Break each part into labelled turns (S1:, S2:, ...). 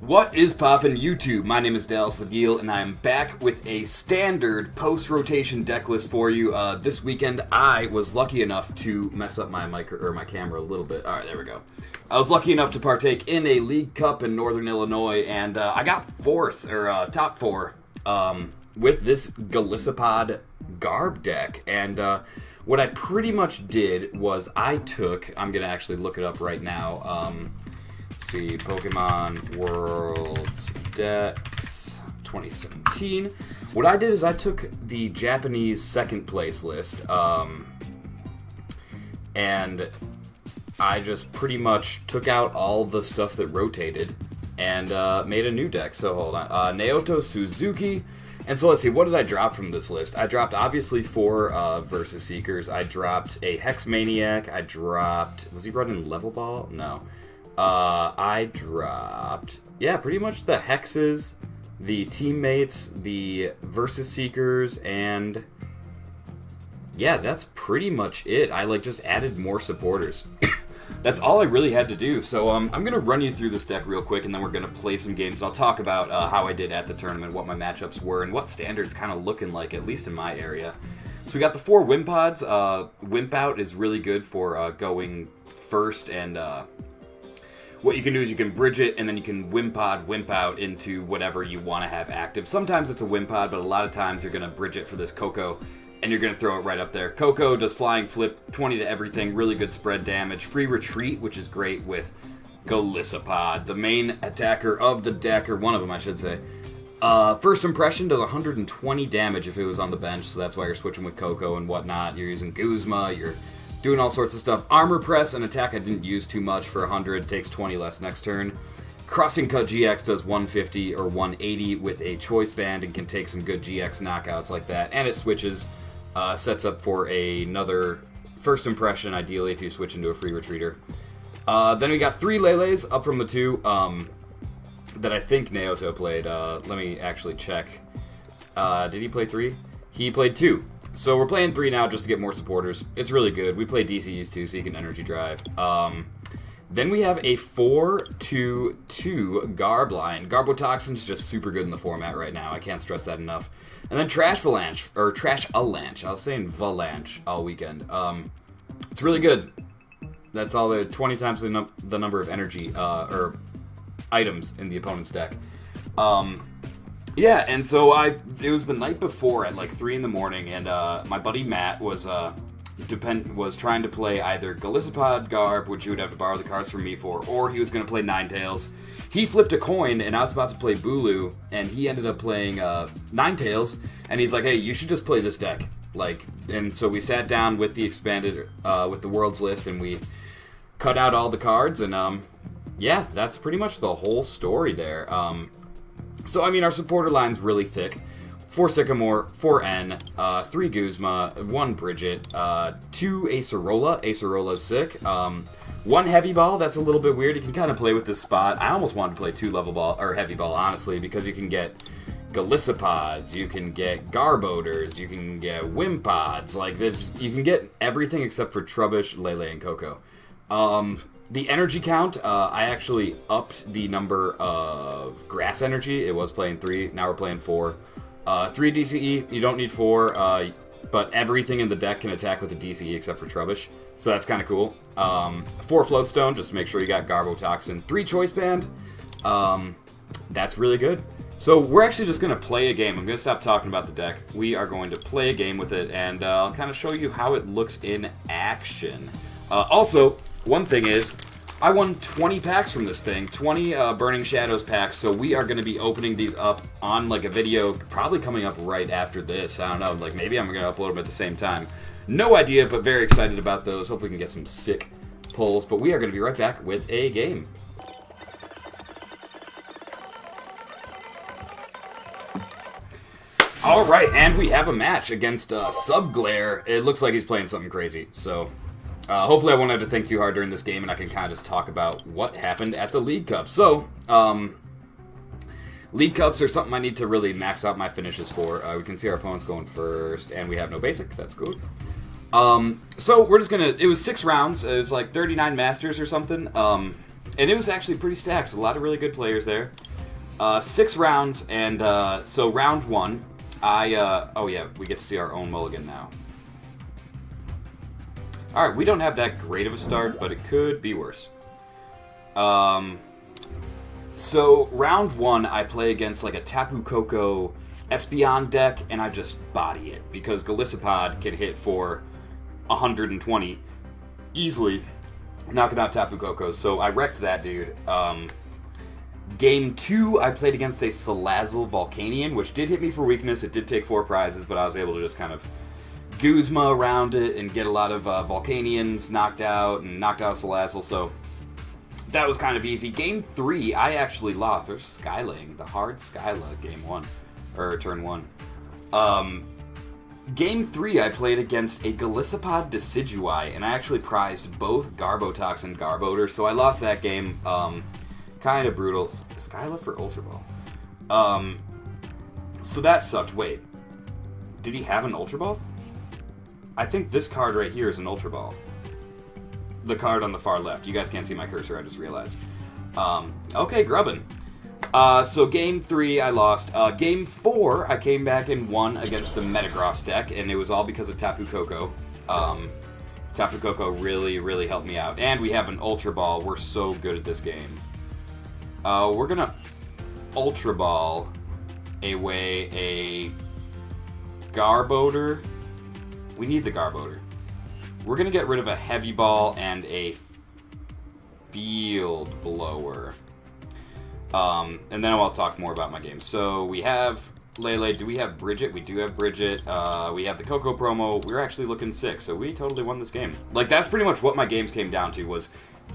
S1: What is poppin' YouTube? My name is Dallas Leville, and I am back with a standard post-rotation deck list for you. This weekend, I was lucky enough to mess up my my camera a little bit. All right, there we go. I was lucky enough to partake in a League Cup in Northern Illinois, and I got top four with this Golisopod Garb deck. And what I pretty much did was I'm going to actually look it up right now. See, Pokemon Worlds Decks 2017. What I did is I took the Japanese second place list, and I just pretty much took out all the stuff that rotated and made a new deck. So hold on, Naoto Suzuki. And so let's see, what did I drop from this list? I dropped obviously 4 Versus Seekers. I dropped a Hex Maniac. I dropped, was he running Level Ball? No. I dropped, pretty much the Hexes, the Teammates, the Versus Seekers, and yeah, that's pretty much it. I just added more supporters. That's all I really had to do. So I'm going to run you through this deck real quick, and then we're going to play some games. I'll talk about how I did at the tournament, what my matchups were, and what standards kind of looking like, at least in my area. So we got the 4 Wimpods. Wimp Out is really good for going first, and what you can do is you can bridge it, and then you can Wimp Out into whatever you want to have active. Sometimes it's a Wimpod, but a lot of times you're going to bridge it for this Coco, and you're going to throw it right up there. Coco does Flying Flip, 20 to everything, really good spread damage. Free Retreat, which is great with Golisopod, the main attacker of the deck, or one of them, I should say. First Impression does 120 damage if it was on the bench, so that's why you're switching with Coco and whatnot. You're using Guzma, you're doing all sorts of stuff. Armor Press, an attack I didn't use too much for 100, takes 20 less next turn. Crossing Cut GX does 150 or 180 with a Choice Band and can take some good GX knockouts like that. And it switches, sets up for another First Impression, ideally, if you switch into a Free Retreater. Then we got 3 Leles up from the 2 that I think Naoto played. Let me actually check. Did he play 3? He played 2. So we're playing 3 now just to get more supporters. It's really good. We play DCEs too, so you can energy drive. Then we have a 4-2-2 Garb line. Garbotoxin's just super good in the format right now. I can't stress that enough. And then Trash Avalanche. I was saying Valanche all weekend. It's really good. That's all there. 20 times the number of energy or items in the opponent's deck. Yeah, and so it was the night before at 3 in the morning, and my buddy Matt was trying to play either Golisopod Garb, which you would have to borrow the cards from me for, or he was going to play Ninetales. He flipped a coin, and I was about to play Bulu, and he ended up playing Ninetales, and he's like, hey, you should just play this deck. And so we sat down with the expanded, with the Worlds list, and we cut out all the cards, and yeah, that's pretty much the whole story there. So, I mean, our supporter line's really thick. 4 Sycamore, 4 N, 3 Guzma, 1 Bridget, 2 Acerola. Acerola's sick. 1 Heavy Ball, that's a little bit weird. You can kind of play with this spot. I almost wanted to play 2 Level Ball, or Heavy Ball, honestly, because you can get Golisopods, you can get Garbodors, you can get Wimpods. You can get everything except for Trubbish, Lele, and Coco. The energy count, I actually upped the number of grass energy. It was playing 3, now we're playing 4. 3 DCE, you don't need 4, but everything in the deck can attack with a DCE except for Trubbish, so that's kind of cool. 4 Floatstone, just to make sure you got Garbotoxin. 3 Choice Band, that's really good. So we're actually just going to play a game. I'm going to stop talking about the deck. We are going to play a game with it, and I'll kind of show you how it looks in action. Also, one thing is, I won 20 packs from this thing, 20 Burning Shadows packs, so we are going to be opening these up on a video probably coming up right after this. I don't know, maybe I'm going to upload them at the same time. No idea, but very excited about those. Hopefully we can get some sick pulls, but we are going to be right back with a game. Alright, and we have a match against Subglare. It looks like he's playing something crazy, so hopefully I won't have to think too hard during this game, and I can kind of just talk about what happened at the League Cup. So, League Cups are something I need to really max out my finishes for. We can see our opponents going first, and we have no basic. That's good. So we're just gonna. It was 6 rounds. It was like 39 masters or something. And it was actually pretty stacked. A lot of really good players there. 6 rounds, and so round 1, oh yeah, we get to see our own mulligan now. All right, we don't have that great of a start, but it could be worse. So round 1, I play against like a Tapu Koko Espeon deck, and I just body it because Golisopod can hit for 120 easily, knocking out Tapu Koko. So I wrecked that dude. Game 2, I played against a Salazzle Volcanion, which did hit me for weakness. It did take 4 prizes, but I was able to just kind of Guzma around it and get a lot of Volcanions knocked out and knocked out Salazzle, so that was kind of easy. Game 3, I actually lost. There's Skyling, the hard Skyla, game 1, or turn 1. Game 3, I played against a Golisopod Decidueye, and I actually prized both Garbotox and Garbodor, so I lost that game. Kind of brutal. Skyla for Ultra Ball. So that sucked. Wait. Did he have an Ultra Ball? I think this card right here is an Ultra Ball. The card on the far left. You guys can't see my cursor, I just realized. Okay, grubbin. So game 3, I lost. Game 4, I came back and won against a Metagross deck, and it was all because of Tapu Koko. Tapu Koko really, really helped me out. And we have an Ultra Ball. We're so good at this game. We're gonna Ultra Ball away a Garbodor. We need the Garbodor. We're gonna get rid of a Heavy Ball and a Field Blower. And then I'll talk more about my game. So we have Lele. Do we have Bridget? We do have Bridget. We have the Coco promo. We're actually looking sick, so we totally won this game. Like, that's pretty much what my games came down to was,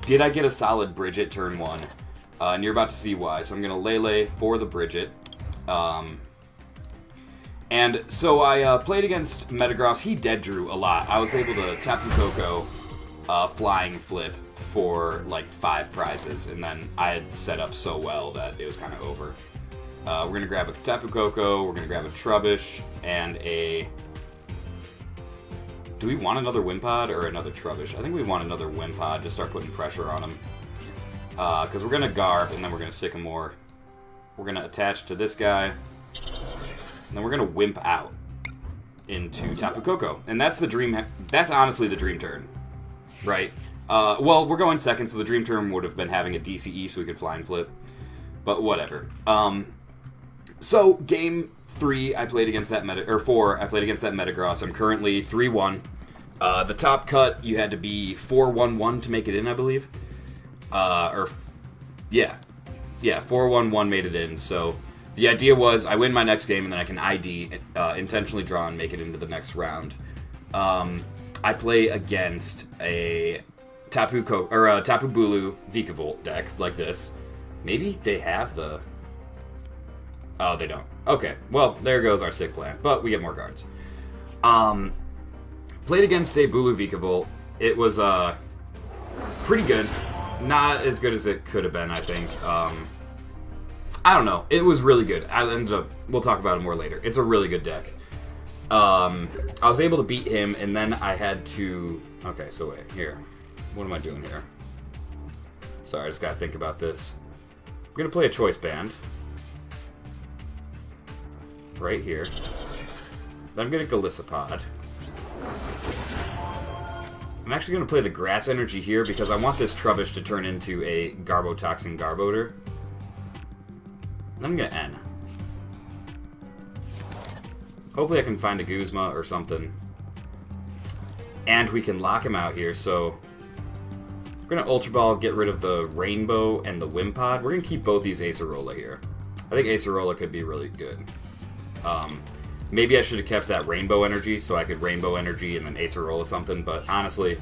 S1: did I get a solid Bridget turn 1? And you're about to see why. So I'm going to Lele for the Bridget. And so I played against Metagross. He dead drew a lot. I was able to Tapu Koko Flying Flip for like 5 prizes. And then I had set up so well that it was kind of over. We're going to grab a Tapu Koko. We're going to grab a Trubbish and a... Do we want another Wimpod or another Trubbish? I think we want another Wimpod to start putting pressure on him. Because we're going to Garb, and then we're going to Sycamore. We're going to attach to this guy. And then we're going to Wimp out into Tapu Koko. And that's the dream... That's honestly the dream turn. Right? Well, we're going second, so the dream turn would have been having a DCE so we could fly and flip. But whatever. So, game 3, I played against that 4, I played against that Metagross. I'm currently 3-1. The top cut, you had to be 4-1-1 to make it in, I believe. Yeah, 4-1-1 made it in, so the idea was I win my next game and then I can ID, intentionally draw and make it into the next round. I play against a Tapu Bulu Vikavolt deck like this. Maybe they have the... Oh, they don't. Okay, well, there goes our sick plan, but we get more cards. Played against a Bulu Vikavolt. It was, pretty good. Not as good as it could have been, I think. I don't know. It was really good. I ended up... We'll talk about it more later. It's a really good deck. I was able to beat him, and then I had to... Okay, so wait. Here. What am I doing here? Sorry, I just gotta think about this. I'm gonna play a Choice Band. Right here. Then I'm gonna Golisopod. I'm actually going to play the Grass Energy here because I want this Trubbish to turn into a Garbotox and Garbodor. Then I'm going to N. Hopefully I can find a Guzma or something. And we can lock him out here, so... We're going to Ultra Ball, get rid of the Rainbow and the Wimpod. We're going to keep both these Acerola here. I think Acerola could be really good. Maybe I should have kept that Rainbow Energy so I could Rainbow Energy and then Acerola something, but honestly,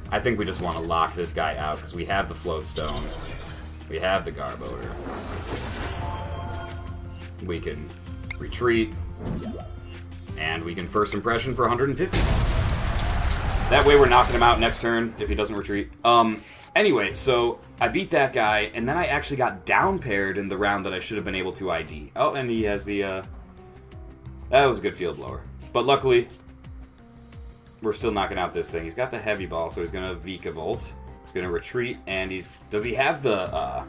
S1: I think we just want to lock this guy out because we have the Float Stone. We have the Garbodor. We can retreat, and we can First Impression for 150. That way we're knocking him out next turn if he doesn't retreat. Anyway, so I beat that guy, and then I actually got down paired in the round that I should have been able to ID. Oh, and he has the... That was a good Field Blower. But luckily, we're still knocking out this thing. He's got the heavy ball, so he's gonna Vikavolt. He's gonna retreat, and does he have the,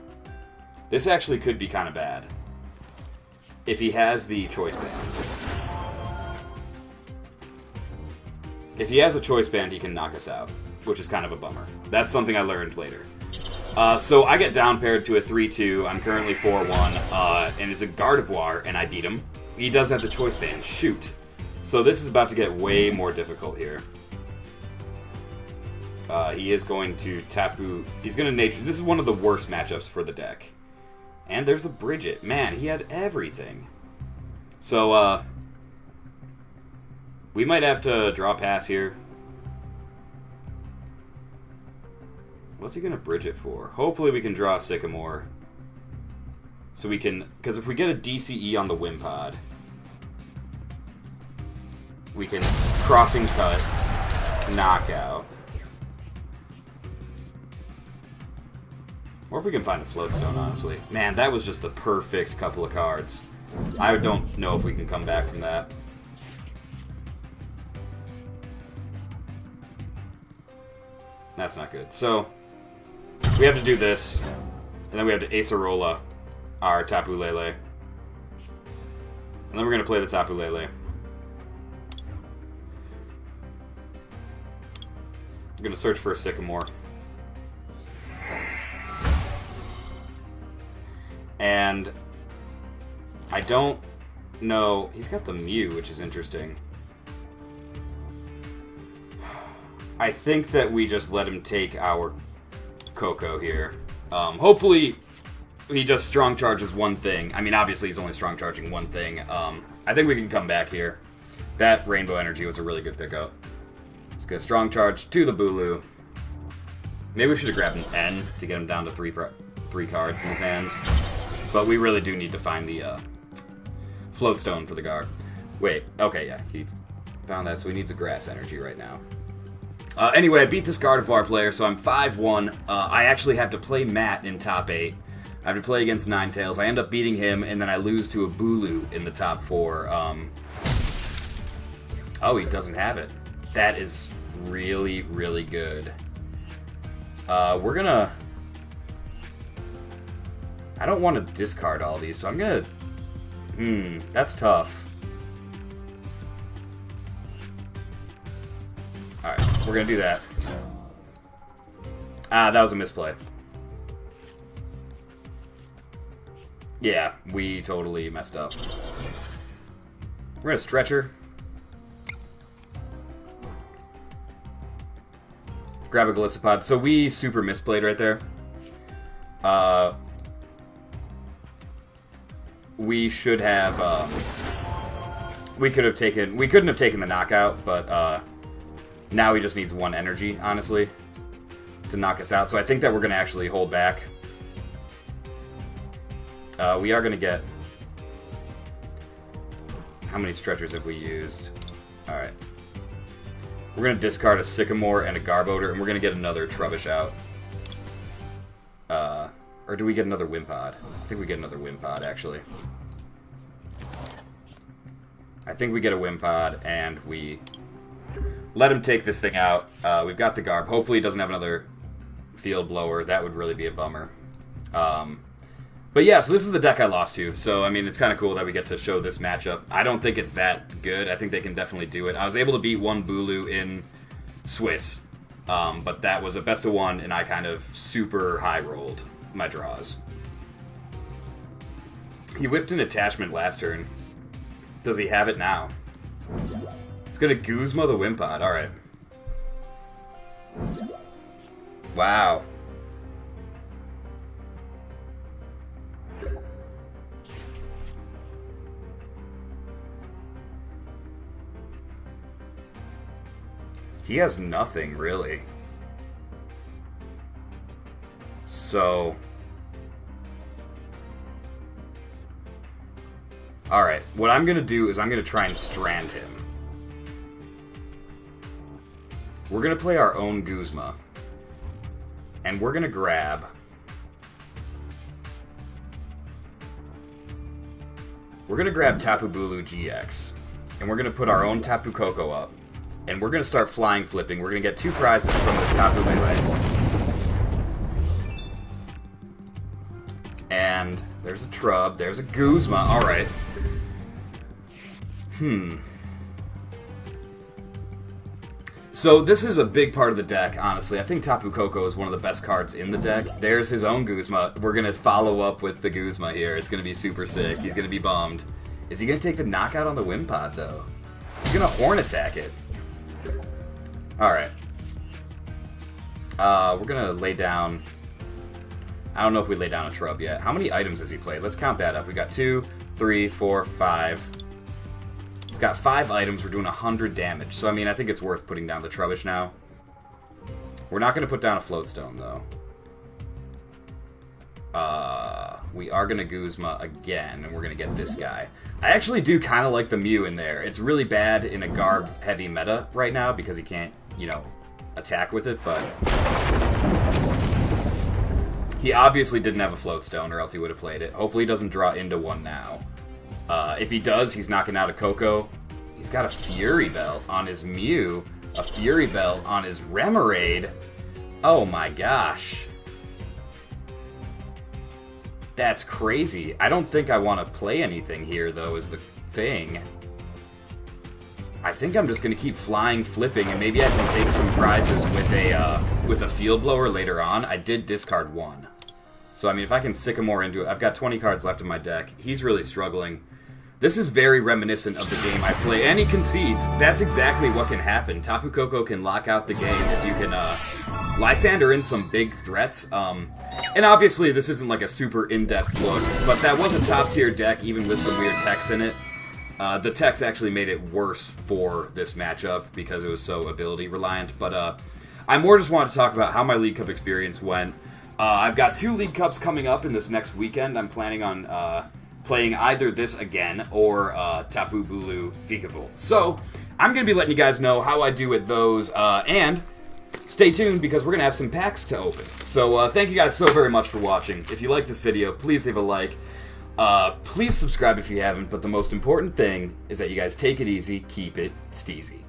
S1: this actually could be kind of bad. If he has the Choice Band. If he has a Choice Band, he can knock us out, which is kind of a bummer. That's something I learned later. So I get down paired to a 3-2. I'm currently 4-1, and it's a Gardevoir, and I beat him. He does have the Choice Band. Shoot. So this is about to get way more difficult here. He is going to Tapu. He's going to Nature. This is one of the worst matchups for the deck. And there's the Bridget. Man, he had everything. So, we might have to draw pass here. What's he going to Bridget for? Hopefully we can draw a Sycamore. So we can... Because if we get a DCE on the Wimpod, we can Crossing Cut, Knockout. Or if we can find a Floatstone, honestly. Man, that was just the perfect couple of cards. I don't know if we can come back from that. That's not good. So, we have to do this. And then we have to Acerola our Tapu Lele. And then we're going to play the Tapu Lele. I'm going to search for a Sycamore. And I don't know... He's got the Mew, which is interesting. I think that we just let him take our Coco here. Hopefully, he just strong charges one thing. I mean, obviously, he's only strong charging one thing. I think we can come back here. That Rainbow Energy was a really good pickup. Let's get a strong charge to the Bulu. Maybe we should have grabbed an N to get him down to three cards in his hand. But we really do need to find the Floatstone for the Gar. Wait, okay, yeah, he found that, so he needs a Grass Energy right now. Anyway, I beat this Gardevoir player, so I'm 5-1. I actually have to play Matt in top 8. I have to play against Ninetales. I end up beating him, and then I lose to a Bulu in the top 4. Oh, he doesn't have it. That is really, really good. We're gonna... I don't want to discard all these, so I'm gonna... that's tough. Alright, we're gonna do that. Ah, that was a misplay. Yeah, we totally messed up. We're gonna Stretcher. Grab a Golisopod. So we super misplayed right there. We should have, we couldn't have taken the knockout, but, now he just needs one energy, honestly, to knock us out. So I think that we're going to actually hold back. We are going to get... How many Stretchers have we used? Alright. We're going to discard a Sycamore and a Garbodor, and we're going to get another Trubbish out. Or do we get another Wimpod? I think we get another Wimpod, actually. I think we get a Wimpod, and we let him take this thing out. We've got the Garb. Hopefully he doesn't have another Field Blower. That would really be a bummer. But yeah, so this is the deck I lost to. So, I mean, it's kind of cool that we get to show this matchup. I don't think it's that good. I think they can definitely do it. I was able to beat one Bulu in Swiss. But that was a best of one, and I kind of super high rolled my draws. He whiffed an attachment last turn. Does he have it now? It's gonna Guzma the Wimpod. Alright. Wow. He has nothing, really. So... Alright, what I'm going to do is I'm going to try and strand him. We're going to play our own Guzma. And we're going to grab... We're going to grab Tapu Bulu GX. And we're going to put our own Tapu Koko up. And we're going to start flying flipping. We're going to get 2 prizes from this Tapu Lele. And there's a Trub. There's a Guzma. Alright. So this is a big part of the deck, honestly. I think Tapu Koko is one of the best cards in the deck. There's his own Guzma. We're going to follow up with the Guzma here. It's going to be super sick. He's going to be bummed. Is he going to take the knockout on the Wimpod, though? He's going to Horn Attack it. Alright. We're going to lay down... I don't know if we lay down a Trub yet. How many items has he played? Let's count that up. We got 2, 3, 4, 5... He's got 5 items. We're doing 100 damage. So, I mean, I think it's worth putting down the Trubbish now. We're not going to put down a Floatstone, though. We are going to Guzma again, and we're going to get this guy. I actually do kind of like the Mew in there. It's really bad in a Garb-heavy meta right now because he can't, you know, attack with it, but... He obviously didn't have a Floatstone, or else he would have played it. Hopefully he doesn't draw into one now. If he does, he's knocking out a Koko. He's got a Fury Belt on his Mew, a Fury Belt on his Remoraid. Oh my gosh. That's crazy. I don't think I want to play anything here, though, is the thing. I think I'm just going to keep flying, flipping, and maybe I can take some prizes with a Field Blower later on. I did discard 1. So, I mean, if I can sick him more into it, I've got 20 cards left in my deck. He's really struggling. This is very reminiscent of the game I play, and he concedes. That's exactly what can happen. Tapu Koko can lock out the game if you can Lysander in some big threats. And obviously, this isn't like a super in-depth look, but that was a top-tier deck, even with some weird text in it. The text actually made it worse for this matchup because it was so ability-reliant, but I more just wanted to talk about how my League Cup experience went. I've got 2 League Cups coming up in this next weekend. I'm planning on playing either this again or Tapu Bulu Vikavolt. So, I'm going to be letting you guys know how I do with those, and stay tuned because we're going to have some packs to open. So, thank you guys so very much for watching. If you like this video, please leave a like. Please subscribe if you haven't, but the most important thing is that you guys take it easy, keep it steezy.